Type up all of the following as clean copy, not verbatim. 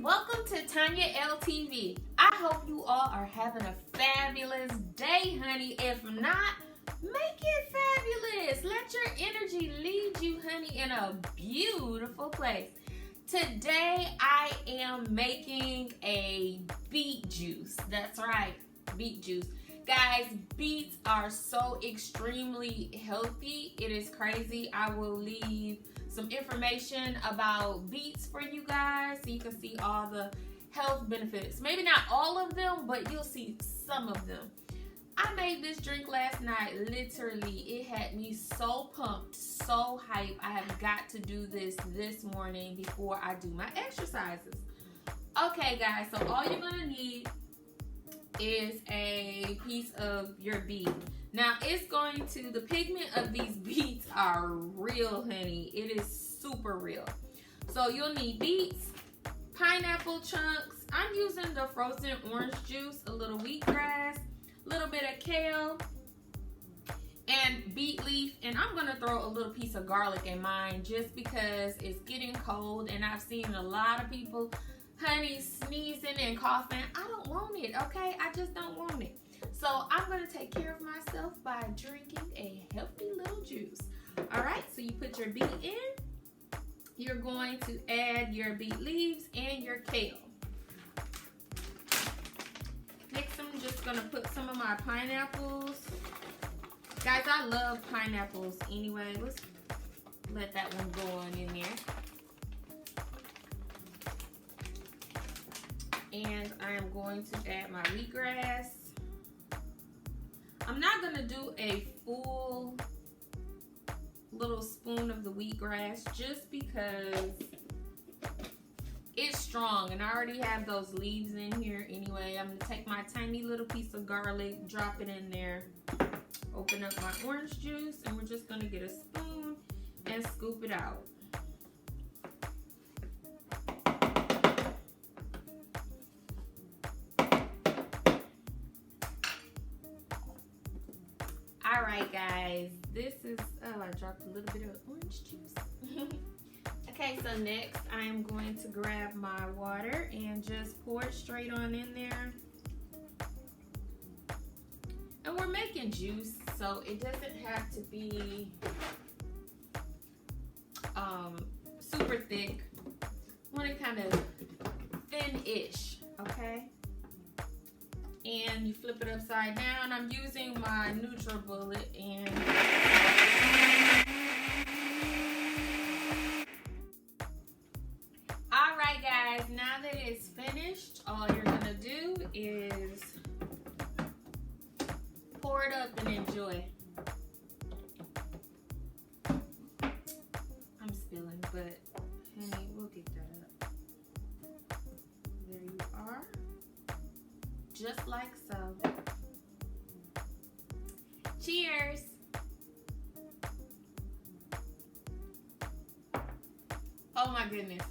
welcome to TonyaLTV. I hope you all are having a fabulous day, honey. If not, make it fabulous. Let your energy lead you, honey, in a beautiful place. Today, I am making a beet juice. That's right, beet juice. Guys, beets are so extremely healthy. It is crazy. I will leave some information about beets for you guys so you can see all the health benefits. Maybe not all of them, but you'll see some of them. I made this drink last night. Literally, it had me so pumped, so hyped. I have got to do this morning before I do my exercises. Okay, guys, so all you're gonna need is a piece of your beet. Now the pigment of these beets are real, honey. It is super real. So you'll need beets, pineapple chunks. I'm using the frozen orange juice, a little wheatgrass, a little bit of kale, and beet leaf. And I'm gonna throw a little piece of garlic in mine just because it's getting cold and I've seen a lot of people, honey, sneezing and coughing. I don't want it, okay? I just don't want it. So I'm going to take care of myself by drinking a healthy little juice. All right, so you put your beet in. You're going to add your beet leaves and your kale. Next, I'm just going to put some of my pineapples. Guys, I love pineapples anyway. Let's let that one go on in there. And I am going to add my wheatgrass. I'm not going to do a full little spoon of the wheatgrass just because it's strong and I already have those leaves in here anyway. I'm going to take my tiny little piece of garlic, drop it in there, open up my orange juice, and we're just going to get a spoon and scoop it out. Alright guys, this is, I dropped a little bit of orange juice. Okay, so next I am going to grab my water and just pour it straight on in there. And we're making juice, so it doesn't have to be super thick. I want it kind of thin-ish, okay? And you flip it upside down. I'm using my NutriBullet and alright guys, now that it's finished, all you're gonna do is pour it up and enjoy. I'm spilling, but honey, we'll get that up. There you are. Just like so. Cheers. Oh my goodness.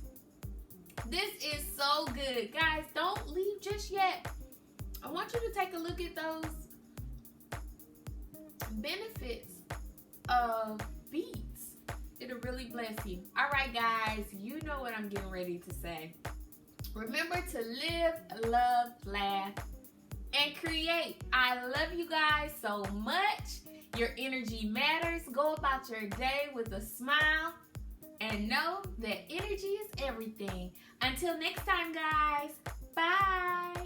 This is so good. Guys, don't leave just yet. I want you to take a look at those benefits of beets. It'll really bless you. All right, guys, you know what I'm getting ready to say. Remember to live, love, laugh, and create. I love you guys so much. Your energy matters. Go about your day with a smile and know that energy is everything. Until next time, guys. Bye.